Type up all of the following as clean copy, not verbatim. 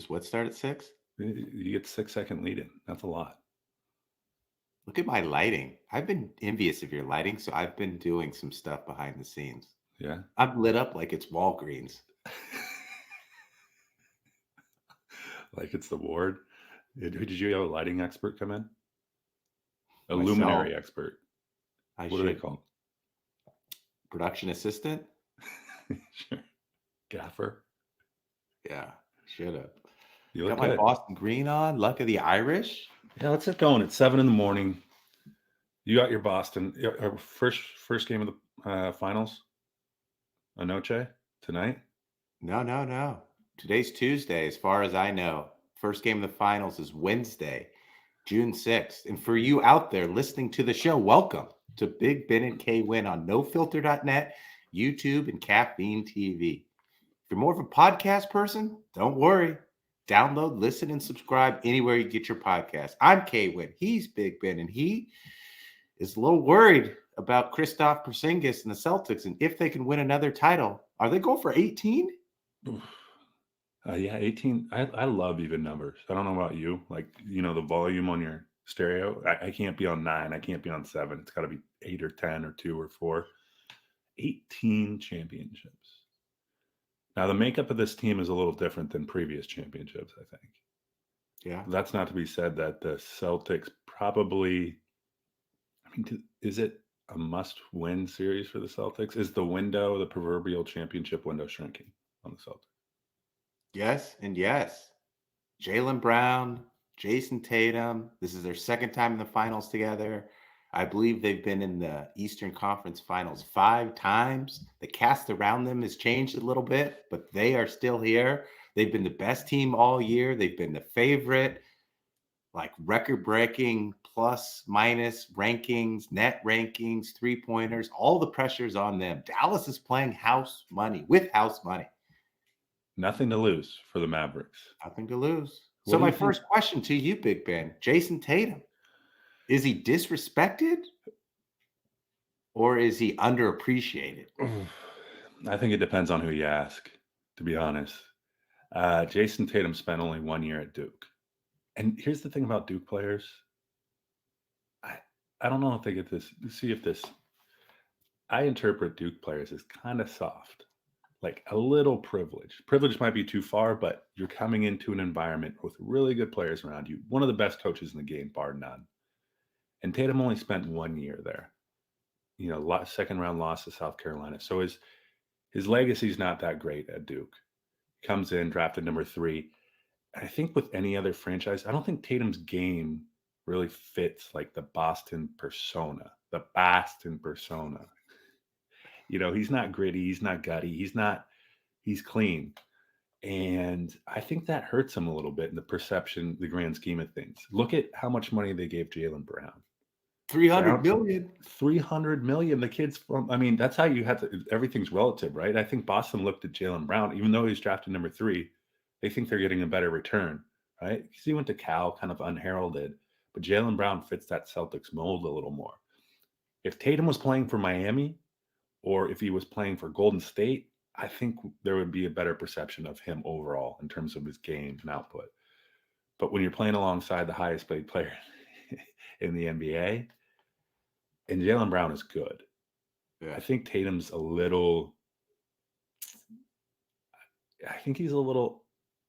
Does what start at 6? You get 6-second lead in. That's a lot. Look at my lighting. I've been envious of your lighting, so I've been doing some stuff behind the scenes. Yeah. I'm lit up like it's Walgreens. Like it's the ward. Did you have a lighting expert come in? A Myself, luminary expert. I What are they should called? production assistant. Sure. Gaffer. Yeah, should have. You look Got my good. Boston green on. Luck of the Irish. Yeah, let's get going. It's 7 a.m. You got your Boston first game of the finals. Anoche tonight. No. Today's Tuesday, as far as I know. First game of the finals is Wednesday, June 6th. And for you out there listening to the show, welcome to Big Ben and K Winn on nofilter.net, YouTube, and Caffeine TV. If you're more of a podcast person, don't worry. Download, listen, and subscribe anywhere you get your podcast. I'm K Winn. He's Big Ben, and he is a little worried about Kristaps Porzingis and the Celtics and if they can win another title. Are they going for 18? Yeah, 18. I love even numbers. I don't know about you. Like, the volume on your stereo. I can't be on 9. I can't be on 7. It's got to be 8 or 10 or 2 or 4. 18 championships. Now, the makeup of this team is a little different than previous championships, I think. Yeah. That's not to be said that the Celtics probably, is it a must-win series for the Celtics? Is the proverbial championship window shrinking on the Celtics? Yes and yes. Jaylen Brown, Jason Tatum. This is their second time in the finals together. I believe they've been in the Eastern Conference Finals 5 times. The cast around them has changed a little bit, but they are still here. They've been the best team all year. They've been the favorite, like record-breaking plus minus rankings, net rankings, three-pointers, all the pressure's on them. Dallas is playing house money with house money. Nothing to lose for the Mavericks. Nothing to lose. What So do my you think? first question to you, Big Ben, Jason Tatum, is he disrespected or is he underappreciated? I think it depends on who you ask, to be honest. Jason Tatum spent only 1 year at Duke. And here's the thing about Duke players. I don't know if they get this. See if this. I interpret Duke players as kind of soft, like a little privileged. Privilege might be too far, but you're coming into an environment with really good players around you. One of the best coaches in the game, bar none. And Tatum only spent 1 year there. Second round loss to South Carolina. So his legacy is not that great at Duke. Comes in, drafted number 3. I think with any other franchise, I don't think Tatum's game really fits like the Boston persona. The Boston persona. He's not gritty. He's not gutty. He's clean. And I think that hurts him a little bit in the perception, the grand scheme of things. Look at how much money they gave Jaylen Brown. 300 million. 300 million. The kid's from, that's how you have to, everything's relative, right? I think Boston looked at Jaylen Brown, even though he's drafted number 3, they think they're getting a better return, right? Because he went to Cal kind of unheralded, but Jaylen Brown fits that Celtics mold a little more. If Tatum was playing for Miami or if he was playing for Golden State, I think there would be a better perception of him overall in terms of his game and output. But when you're playing alongside the highest paid player in the NBA, and Jaylen Brown is good. Yeah. I think Tatum's a little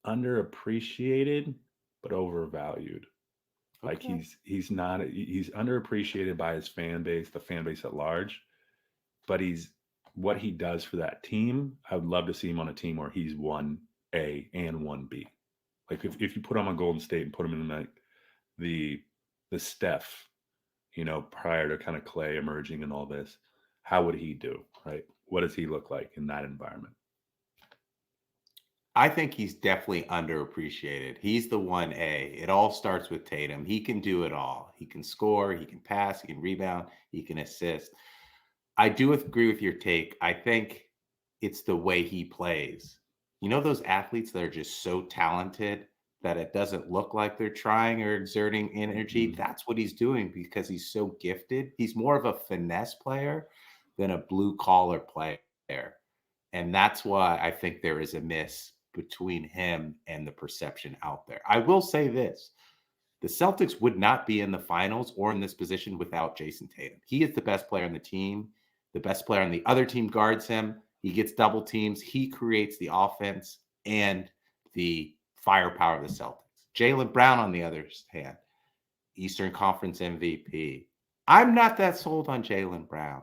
underappreciated, but overvalued. Like Okay. he's underappreciated by his fan base, the fan base at large, but what he does for that team. I would love to see him on a team where he's 1A and 1B. Like if you put him on Golden State and put him in like the Steph, prior to kind of Clay emerging and all this, how would he do, right? What does he look like in that environment? I think he's definitely underappreciated. He's the 1A. It all starts with Tatum. He can do it all. He can score, he can pass, he can rebound, he can assist. I do agree with your take. I think it's the way he plays. You know those athletes that are just so talented that it doesn't look like they're trying or exerting energy? Mm-hmm. That's what he's doing because he's so gifted. He's more of a finesse player than a blue collar player. And that's why I think there is a miss between him and the perception out there. I will say this. The Celtics would not be in the finals or in this position without Jason Tatum. He is the best player on the team. The best player on the other team guards him. He gets double teams. He creates the offense and the firepower of the Celtics. Jaylen Brown, on the other hand, Eastern Conference MVP. I'm not that sold on Jaylen Brown.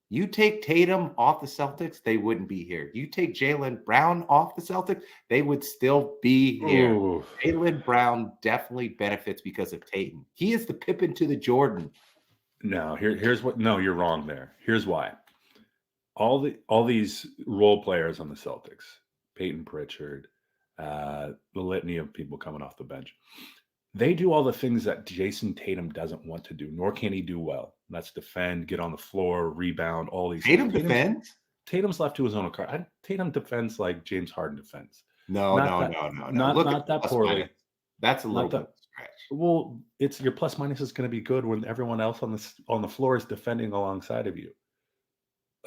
You take Tatum off the Celtics, they wouldn't be here. You take Jaylen Brown off the Celtics, they would still be here. Ooh. Jaylen Brown definitely benefits because of Tatum. He is the Pippen to the Jordan. No, here's what. No, you're wrong there. Here's why. All these role players on the Celtics, Peyton Pritchard, the litany of people coming off the bench, they do all the things that Jason Tatum doesn't want to do, nor can he do well. That's defend, get on the floor, rebound, all these Tatum things. defends? Tatum's left to his own card. Tatum defends like James Harden defends. No. Not that poorly. Minus. That's a little Not bit of a stretch. Well, it's your plus minus is going to be good when everyone else on the floor is defending alongside of you.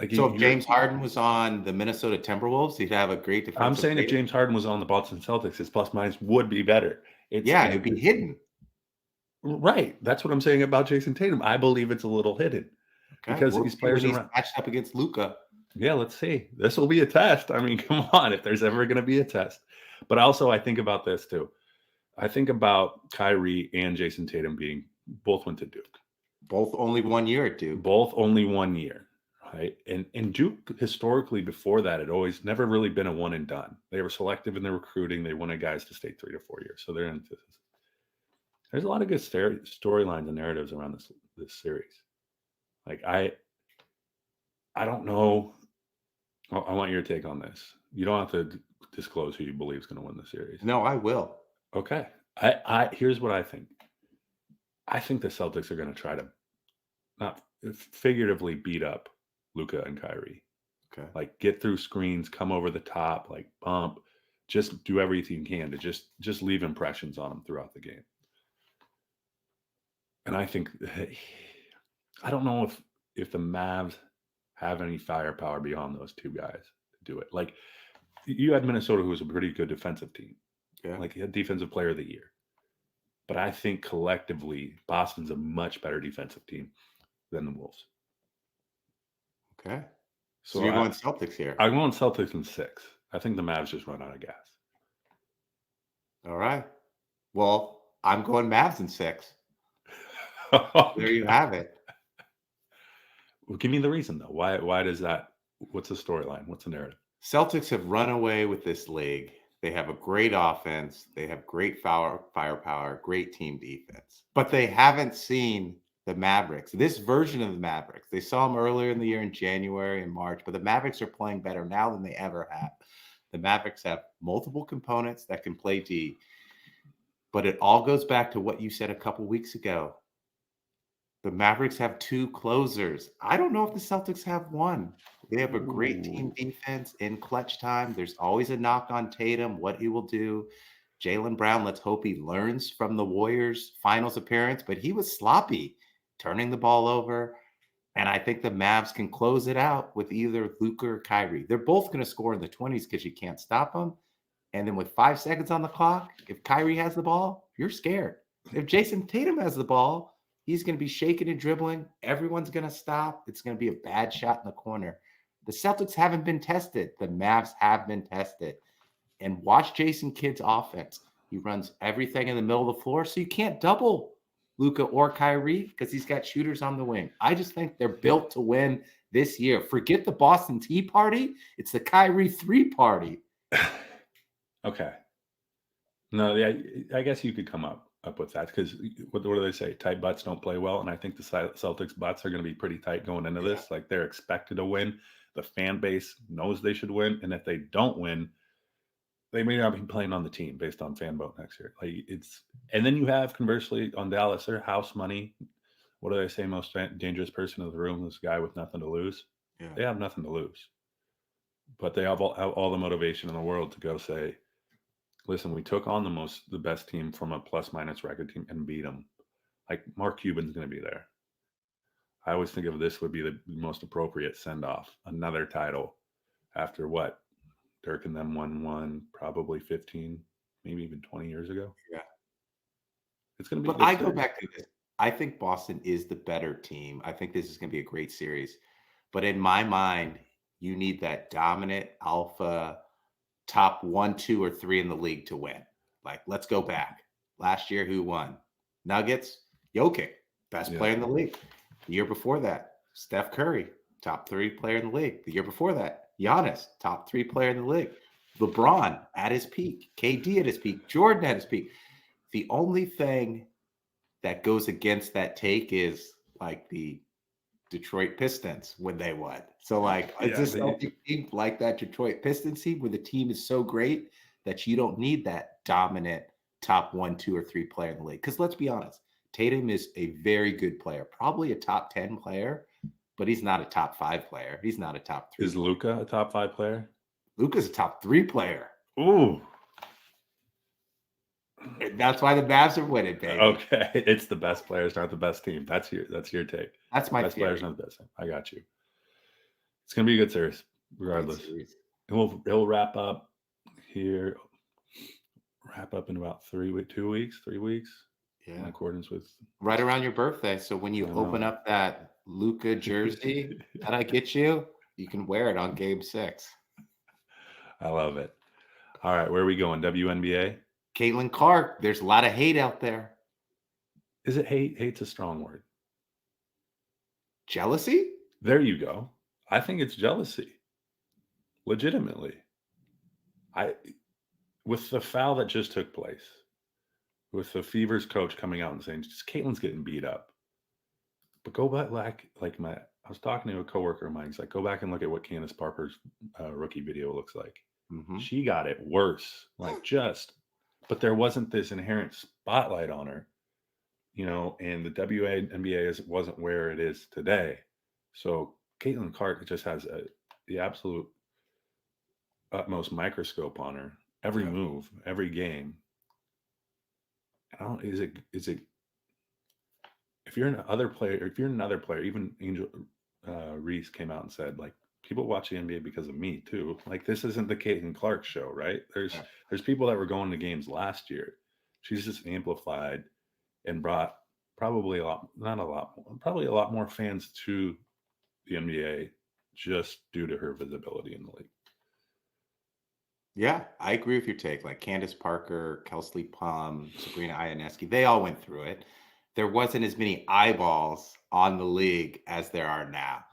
Like So if James Harden was on the Minnesota Timberwolves, he'd have a great defensive I'm saying if rating. James Harden was on the Boston Celtics, his plus minus would be better. It'd be hidden. Right. That's what I'm saying about Jason Tatum. I believe it's a little hidden because these players he's around. matched up against Luka. Yeah, let's see. This will be a test. I mean, come on, if there's ever going to be a test. But also, I think about this too. I think about Kyrie and Jason Tatum both went to Duke. Both only 1 year at Duke. Both only 1 year. Right. And Duke historically before that had always never really been a one and done. They were selective in their recruiting. They wanted guys to stay 3 to 4 years. So there's a lot of good storylines and narratives around this series. Like I don't know. I want your take on this. You don't have to disclose who you believe is going to win the series. No, I will. Okay. Here's what I think. I think the Celtics are going to try to not figuratively beat up Luka and Kyrie. Okay. Like get through screens, come over the top, like bump, just do everything you can to just leave impressions on them throughout the game. And I think I don't know if the Mavs have any firepower beyond those two guys to do it. Like you had Minnesota, who was a pretty good defensive team. Yeah. Like he had defensive player of the year. But I think collectively, Boston's a much better defensive team than the Wolves. Okay. So you're going Celtics here. I'm going Celtics in 6. I think the Mavs just run out of gas. All right. Well, I'm going Mavs in 6. There you have it. Well, give me the reason, though. Why does that? What's the storyline? What's the narrative? Celtics have run away with this league. They have a great offense. They have great firepower, great team defense. But they haven't seen the Mavericks, this version of the Mavericks. They saw them earlier in the year in January and March, but the Mavericks are playing better now than they ever have. The Mavericks have multiple components that can play D. But it all goes back to what you said a couple weeks ago. The Mavericks have 2 closers. I don't know if the Celtics have one. They have a great team defense in clutch time. There's always a knock on Tatum, what he will do. Jaylen Brown, let's hope he learns from the Warriors' finals appearance, but he was sloppy, turning the ball over. And I think the Mavs can close it out with either Luka or Kyrie. They're both going to score in the 20s because you can't stop them. And then with 5 seconds on the clock, if Kyrie has the ball, you're scared. If Jason Tatum has the ball, he's going to be shaking and dribbling. Everyone's going to stop. It's going to be a bad shot in the corner. The Celtics haven't been tested. The Mavs have been tested. And watch Jason Kidd's offense. He runs everything in the middle of the floor, so you can't double Luka or Kyrie because he's got shooters on the wing. I just think they're built to win this year. Forget the Boston Tea Party. It's the Kyrie 3 party. Okay. No, yeah, I guess you could come up with that because what do they say? Tight butts don't play well. And I think the Celtics butts are going to be pretty tight going into this. Like they're expected to win. The fan base knows they should win. And if they don't win, they may not be playing on the team based on fan vote next year. Like and then you have conversely on Dallas, their house money. What do they say? Most dangerous person in the room, this guy with nothing to lose. Yeah. They have nothing to lose, but they have all the motivation in the world to go say, listen, we took on the best team from a plus minus record team and beat them. Like Mark Cuban's going to be there. I always think of this would be the most appropriate send off, another title after what, Dirk and them won one probably 15, maybe even 20 years ago. Yeah. It's going to be a But good I go series. back to this. I think Boston is the better team. I think this is going to be a great series. But in my mind, you need that dominant alpha top 1, 2, or 3 in the league to win. Like, let's go back. Last year, who won? Nuggets, Jokic, best Yeah. player in the league. The year before that, Steph Curry, top 3 player in the league. The year before that, Giannis, top 3 player in the league. LeBron at his peak, KD at his peak, Jordan at his peak. The only thing that goes against that take is like the Detroit Pistons when they won. So, like, is Yeah. this Celtic team like that Detroit Pistons team where the team is so great that you don't need that dominant top 1, 2, or 3 player in the league? Because let's be honest, Tatum is a very good player, probably a top 10 player, but he's not a top 5 player. He's not a top 3 Is player. Luka a top 5 player? Luka's a top 3 player. Ooh. And that's why the Mavs are winning, baby. Okay. It's the best players, not the best team. That's your take. That's my Best theory. players, not the best team. I got you. It's going to be a good series, regardless. And we'll wrap up here. Wrap up in about 3 weeks. Yeah. In accordance with right around your birthday. So when you open up that Luka jersey that I get you, you can wear it on Game 6. I love it. All right, where are we going? WNBA? Caitlin Clark. There's a lot of hate out there. Is it hate? Hate's a strong word. Jealousy? There you go. I think it's jealousy. Legitimately. With the foul that just took place, with the Fever's coach coming out and saying, just Caitlin's getting beat up. But go back, I was talking to a coworker of mine. He's like, go back and look at what Candace Parker's rookie video looks like. Mm-hmm. She got it worse, but there wasn't this inherent spotlight on her, and the WNBA wasn't where it is today. So Caitlin Clark just has the absolute utmost microscope on her. Every move, every game. Is it if you're another player, even Angel Reese came out and said, like, people watch the NBA because of me too. Like, this isn't the Caitlin Clark show, right? There's people that were going to games last year. She's just amplified and brought probably a lot more fans to the NBA just due to her visibility in the league. Yeah, I agree with your take. Like Candace Parker, Kelsey Plum, Sabrina Ionescu, they all went through it. There wasn't as many eyeballs on the league as there are now.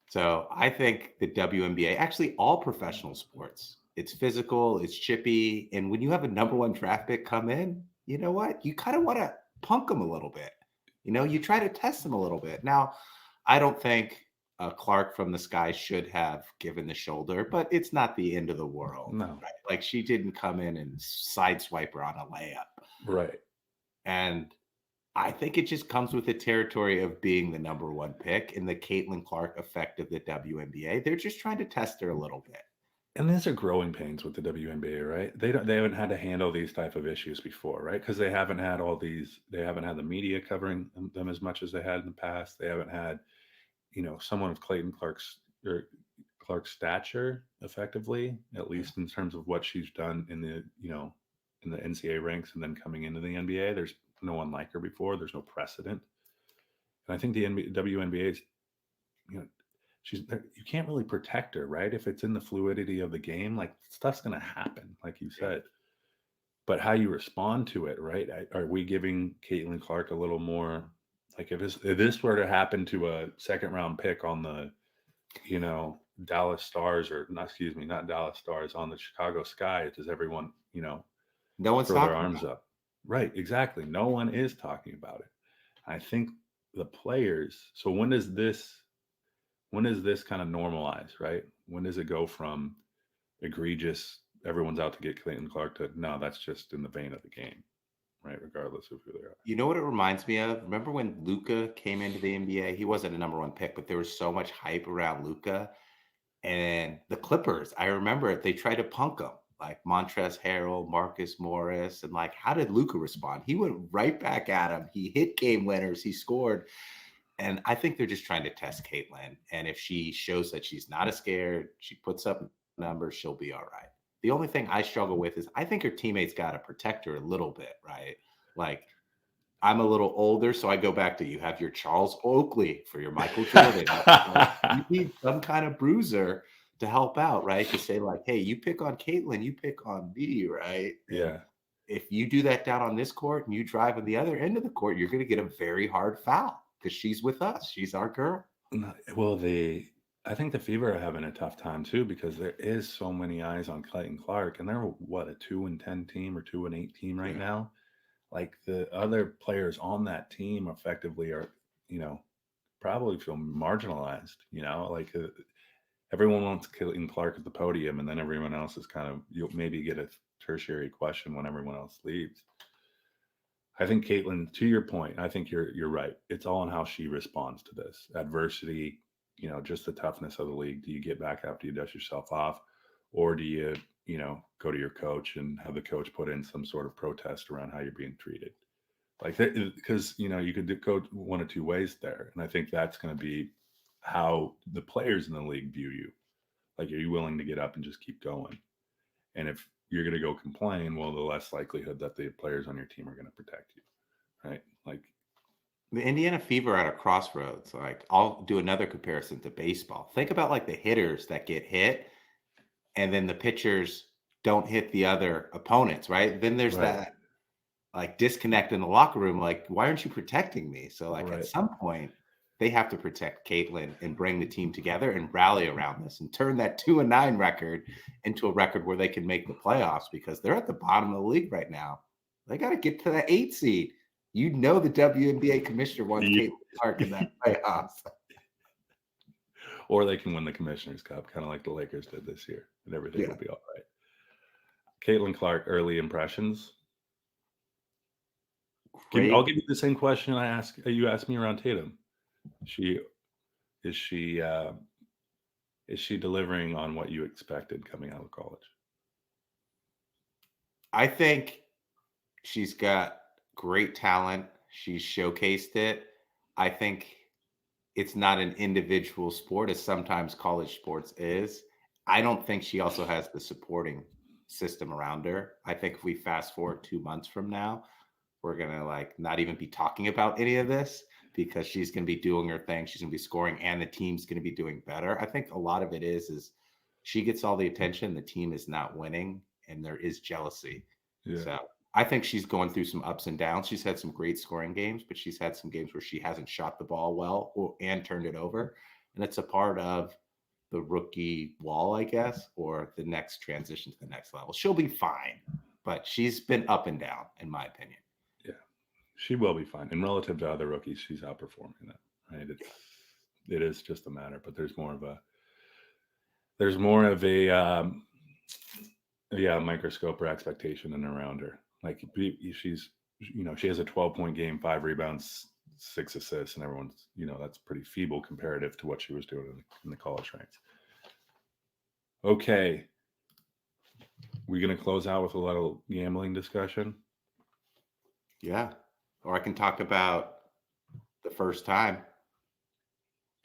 So I think the WNBA, actually all professional sports, it's physical, it's chippy. And when you have a number 1 draft pick come in, you know what? You kind of want to punk them a little bit. You try to test them a little bit. Now, I don't think Clark from the Sky should have given the shoulder, but it's not the end of the world. No. Right? Like, she didn't come in and sideswipe her on a layup. Right. And I think it just comes with the territory of being the number 1 pick and the Caitlin Clark effect of the WNBA. They're just trying to test her a little bit. And these are growing pains with the WNBA, right? They haven't had to handle these type of issues before, right? Because they haven't had the media covering them as much as they had in the past. They haven't had, someone of Caitlin Clark's stature, effectively, at least in terms of what she's done in the NCAA ranks, and then coming into the NBA. There's no one like her before. There's no precedent. And I think the WNBA is, you can't really protect her, right? If it's in the fluidity of the game, like, stuff's going to happen, like you said. But how you respond to it, right? Are we giving Caitlin Clark a little more, like, if this were to happen to a second round pick on the, Dallas Stars, not Dallas Stars, on the Chicago Sky, does everyone, no one's throw their arms about up? Right, exactly. No one is talking about it. I think the players. So when does this kind of normalize, right? When does it go from egregious, everyone's out to get Caitlin Clark, to no, that's just in the vein of the game, right? Regardless of who they are. You know what it reminds me of? Remember when Luka came into the NBA? He wasn't a number 1 pick, but there was so much hype around Luka. And the Clippers, I remember it, they tried to punk him, like Montrezl Harrell, Marcus Morris. And like, how did Luka respond? He went right back at him. He hit game winners. He scored. And I think they're just trying to test Caitlin. And if she shows that she's not as scared, she puts up numbers, she'll be all right. The only thing I struggle with is I think her teammates got to protect her a little bit, right? Like I'm a little older, so I go back to you have your Charles Oakley for your Michael Jordan. Like, you need some kind of bruiser to help out, right? To say like, hey, you pick on Caitlin, you pick on me, right? And Yeah. if you do that down on this court and you drive on the other end of the court, you're going to get a very hard foul because she's with us. She's our girl. Well, I think the Fever are having a tough time too because there is so many eyes on Clayton Clark, and they're what, a 2-10 team or 2-8 team right Yeah. now. Like the other players on that team effectively are, probably feel marginalized. Like everyone wants Clayton Clark at the podium, and then everyone else is kind of, you'll maybe get a tertiary question when everyone else leaves. I think Caitlin, to your point, I think you're right. It's all in how she responds to this adversity. Just the toughness of the league. Do you get back after you dust yourself off, or do you, go to your coach and have the coach put in some sort of protest around how you're being treated? Like, because you could go one of two ways there, and I think that's going to be how the players in the league view you. Like, are you willing to get up and just keep going? And if you're going to go complain, well, the less likelihood that the players on your team are going to protect you, right? Like the Indiana Fever are at a crossroads. Like I'll do another comparison to baseball. Think about like the hitters that get hit and then the pitchers don't hit the other opponents, right? Then there's right, that like disconnect in the locker room. Like, why aren't you protecting me? So like at right. some point they have to protect Caitlin and bring the team together and rally around this and turn that 2-9 record into a record where they can make the playoffs because they're at the bottom of the league right now. They got to get to that 8 seed. The WNBA commissioner wants You- Caitlin Clark in that playoffs. or they can win the Commissioner's Cup, kind of like the Lakers did this year, and everything Yeah. will be all right. Caitlin Clark, early impressions. I'll give you the same question you asked me around Tatum. Is she delivering on what you expected coming out of college? I think she's got great talent. She's showcased it. I think it's not an individual sport as sometimes college sports is. I don't think she also has the supporting system around her. I think if we fast forward 2 months from now, we're going to like not even be talking about any of this because she's going to be doing her thing. She's going to be scoring and the team's going to be doing better. I think a lot of it is she gets all the attention. The team is not winning and there is jealousy. Yeah. So I think she's going through some ups and downs. She's had some great scoring games, but she's had some games where she hasn't shot the ball well and turned it over. And it's a part of the rookie wall, I guess, or the next transition to the next level. She'll be fine, but she's been up and down, in my opinion. Yeah, she will be fine. And relative to other rookies, she's outperforming them, right? It is just a matter, but there's more of a microscope or expectation in around her. Like she's, she has a 12-point game, 5 rebounds, 6 assists, and everyone's, that's pretty feeble comparative to what she was doing in the college ranks. Okay. We're going to close out with a little gambling discussion. Yeah. Or I can talk about the first time.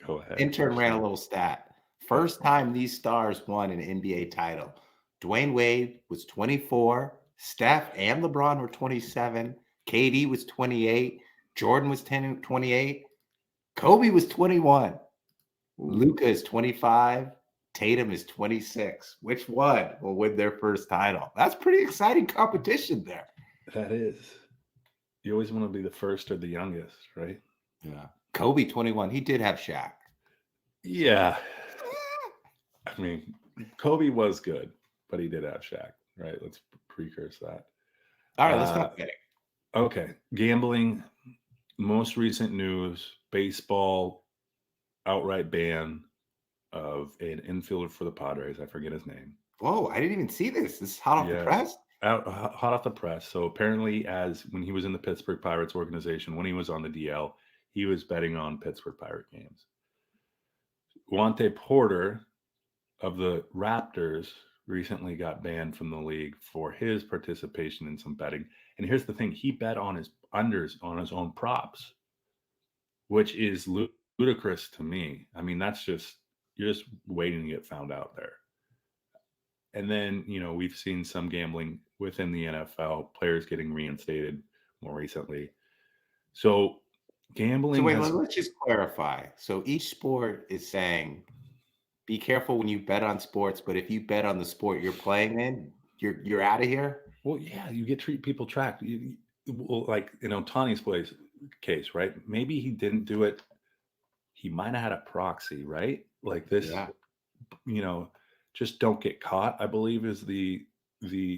Go ahead. Intern ran a little stat. First time these stars won an NBA title. Dwayne Wade was 24. Steph and LeBron were 27. KD was 28. Jordan was 28. Kobe was 21. Luka is 25. Tatum is 26. Which one will win their first title? That's pretty exciting competition there. That is. You always want to be the first or the youngest, right? Yeah. Kobe 21. He did have Shaq. Yeah. I mean, Kobe was good, but he did have Shaq, right? Let's precurse that. All right, let's talk betting. Okay. Gambling, most recent news, baseball outright ban of an infielder for the Padres. I forget his name. Whoa, I didn't even see this. This is hot off the press? Hot off the press. So apparently, when he was in the Pittsburgh Pirates organization, when he was on the DL, he was betting on Pittsburgh Pirate games. Wante Porter of the Raptors recently got banned from the league for his participation in some betting. And here's the thing. He bet on his unders on his own props, which is ludicrous to me. I mean, you're just waiting to get found out there. And then, we've seen some gambling within the NFL, players getting reinstated more recently. So So gambling wait, has, let's just clarify. So each sport is saying, be careful when you bet on sports, but if you bet on the sport you're playing in, you're out of here. well, yeah, you get people tracked. Well, like Tawny's case, right? Maybe he didn't do it. He might have had a proxy, right? Like this, Yeah. you know, just don't get caught, I believe is the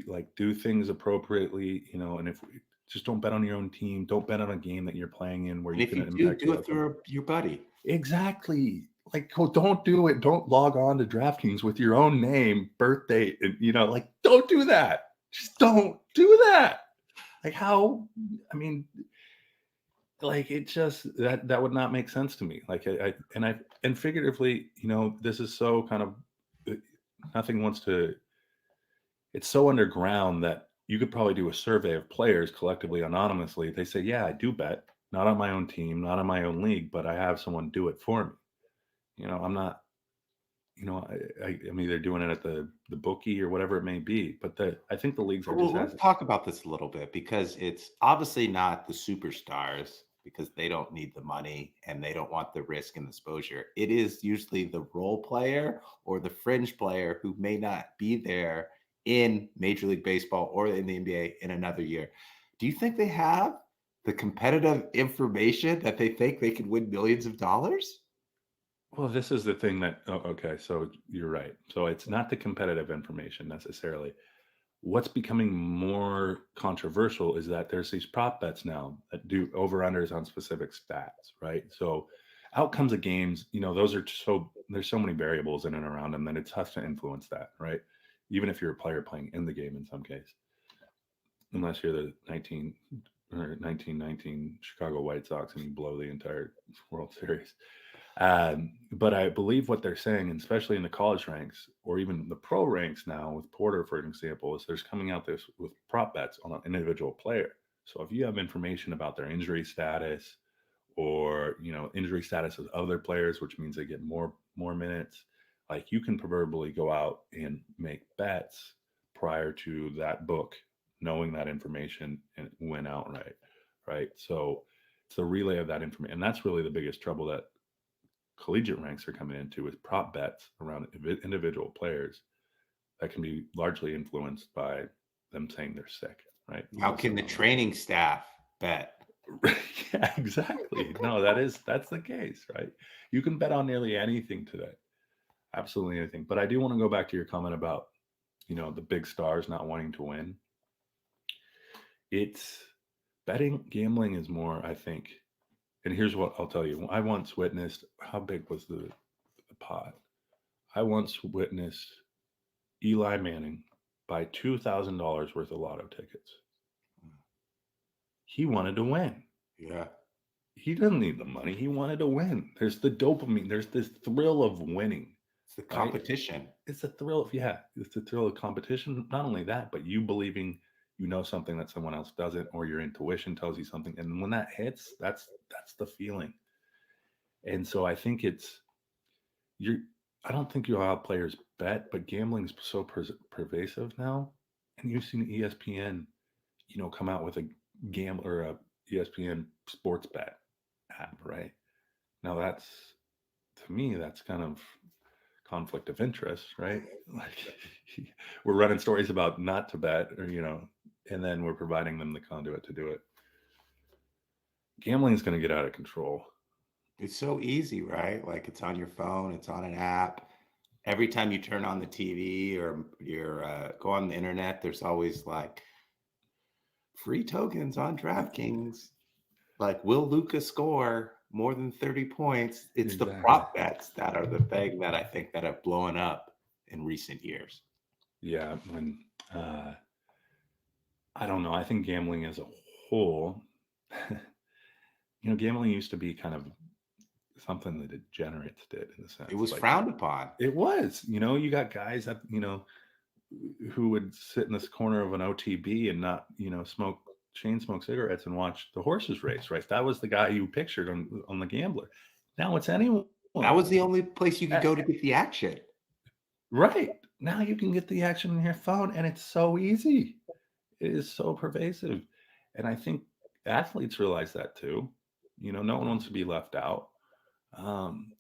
like do things appropriately, and if just don't bet on your own team, don't bet on a game that you're playing in where And you if can you do, impact do the it outcome. through your buddy. Exactly. Like, don't do it. Don't log on to DraftKings with your own name, birth date, and like, don't do that. Just don't do that. Like, how? I mean, like, it just that would not make sense to me. Like, and figuratively, this is so kind of nothing wants to. It's so underground that you could probably do a survey of players collectively anonymously. They say, yeah, I do bet, not on my own team, not on my own league, but I have someone do it for me. I'm not, I'm either doing it at the bookie or whatever it may be. But I think the leagues are Well, just let's as talk about this a little bit because it's obviously not the superstars because they don't need the money and they don't want the risk and exposure. It is usually the role player or the fringe player who may not be there in Major League Baseball or in the NBA in another year. Do you think they have the competitive information that they think they could win millions of dollars? well, this is the thing that, oh, okay, so you're right. So it's not the competitive information necessarily. What's becoming more controversial is that there's these prop bets now that do over unders on specific stats, right? So outcomes of games, those are there's so many variables in and around them that it's tough to influence that, right? Even if you're a player playing in the game in some case, unless you're the 1919 Chicago White Sox and you blow the entire World Series. But I believe what they're saying, and especially in the college ranks or even the pro ranks now with Porter, for example, is there's coming out this with prop bets on an individual player. So if you have information about their injury status or injury status of other players, which means they get more minutes, like you can proverbially go out and make bets prior to that book knowing that information and win outright, right? So it's the relay of that information, and that's really the biggest trouble that collegiate ranks are coming into with prop bets around individual players that can be largely influenced by them saying they're sick, right? How can the training staff bet? Yeah, exactly. No, that's the case, right? You can bet on nearly anything today, absolutely anything. But I do want to go back to your comment about the big stars not wanting to win. It's gambling is more, I think. And here's what I'll tell you. I once witnessed, how big was the pot? I once witnessed Eli Manning buy $2,000 worth of lotto tickets. He wanted to win. Yeah. He didn't need the money. He wanted to win. There's the dopamine. There's this thrill of winning. It's the Right? competition. It's a thrill of, it's the thrill of competition. Not only that, but you believing something that someone else doesn't, or your intuition tells you something. And when that hits, that's the feeling. And so I think I don't think you'll have players bet, but gambling is so pervasive now. And you've seen ESPN, come out with a gambler, a ESPN sports bet app, right? Now to me, that's kind of conflict of interest, right? Like we're running stories about not to bet or, and then we're providing them the conduit to do it. Gambling is going to get out of control. It's so easy, right? Like it's on your phone, it's on an app. Every time you turn on the TV or you're go on the internet, there's always like free tokens on DraftKings. Like, will Luca score more than 30 points? It's the Exactly. prop bets that are the thing that I think that have blown up in recent years. Yeah. When I don't know. I think gambling as a whole, gambling used to be kind of something the degenerates did in a sense. It was Like frowned upon. it was, you got guys that, who would sit in this corner of an OTB and not, chain smoke cigarettes and watch the horses race, right? That was the guy you pictured on the Gambler. Now it's anyone. That was the only place you could go to get the action. Right. Now you can get the action on your phone, and it's so easy. It is so pervasive. And I think athletes realize that too. No one wants to be left out. Um,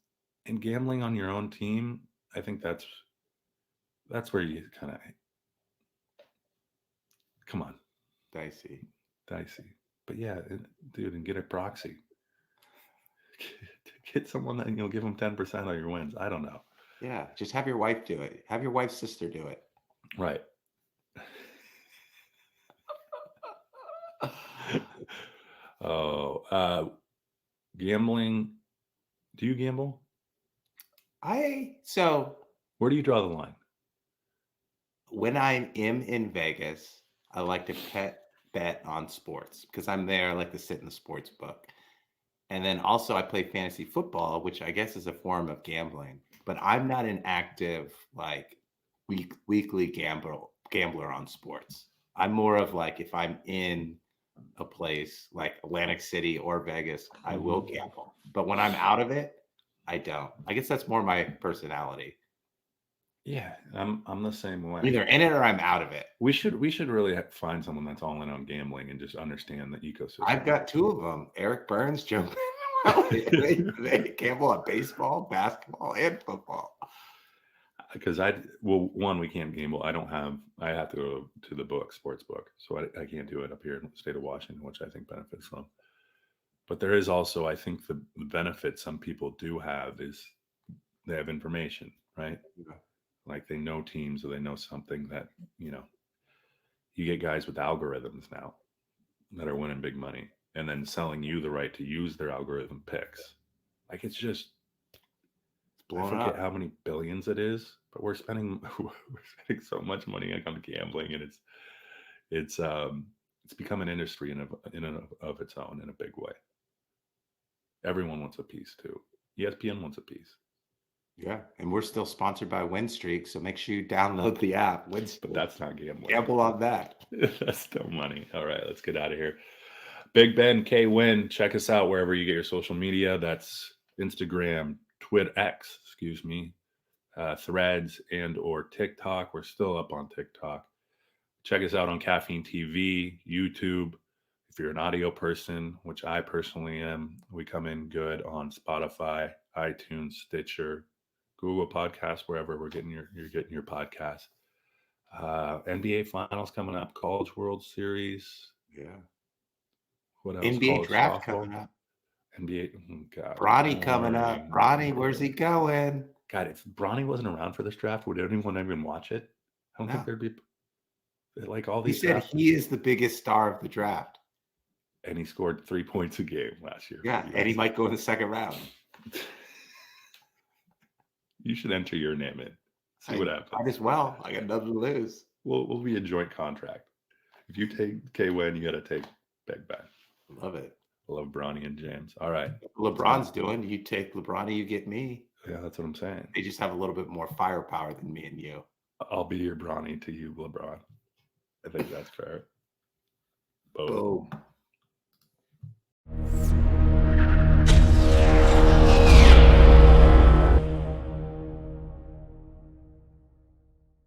and gambling on your own team, I think that's where you kind of come on, Dicey. dicey. But yeah, dude, and get a proxy. Get someone that give them 10% of your wins. I don't know. Yeah, just have your wife do it. Have your wife's sister do it. Right. Oh, gambling. Do you gamble? So Where do you draw the line? when I am in Vegas, I like to bet on sports because I'm there. I like to sit in the sports book. And then also I play fantasy football, which I guess is a form of gambling, but I'm not an active like weekly gambler on sports. I'm more of like if I'm in a place like Atlantic City or Vegas, I will gamble. But when I'm out of it, I don't. I guess that's more my personality. Yeah, I'm the same way. Either in it or I'm out of it. We should really find someone that's all in on gambling and just understand the ecosystem. I've got two of them, Eric Burns, Joe. they gamble on baseball, basketball, and football. Because one, we can't gamble. I have to go to the sports book, so I can't do it up here in the state of Washington, which I think benefits them. But there is also, I think, the benefit some people do have is they have information, right? Yeah. Like they know teams or they know something that, you get guys with algorithms now that are winning big money and then selling you the right to use their algorithm picks. Like it's just, I forget how many billions it is, but we're spending so much money on gambling, and it's become an industry in and of its own in a big way. Everyone wants a piece too. ESPN wants a piece. Yeah, and we're still sponsored by WinStreak, so make sure you download the app. But that's not gambling. Gamble on that. That's still money. All right, let's get out of here. Big Ben, K Winn. Check us out wherever you get your social media. That's Instagram, Twitter, X, Threads, and or TikTok. We're still up on TikTok. Check us out on Caffeine TV, YouTube. If you're an audio person, which I personally am, we come in good on Spotify, iTunes, Stitcher, Google Podcasts, wherever you're getting your podcast. NBA Finals coming up, College World Series. Yeah. What else? NBA College draft softball. coming up. NBA. God, Bronny coming up. Bronny, where's he going? God, if Bronny wasn't around for this draft, would anyone even watch it? I don't think there'd be like all these. He said he is the biggest star of the draft. And he scored 3 points a game last year. Yeah, and he might go in the second round. You should enter your name in. See what happens. Might as well. I got nothing to lose. We'll be a joint contract. If you take K Winn, you got to take Big Ben. Love it. I love Bronny and James. All right. LeBron's doing. You take LeBron, you get me. Yeah, that's what I'm saying. They just have a little bit more firepower than me and you. I'll be your Bronny to you, LeBron. I think that's fair. Boom.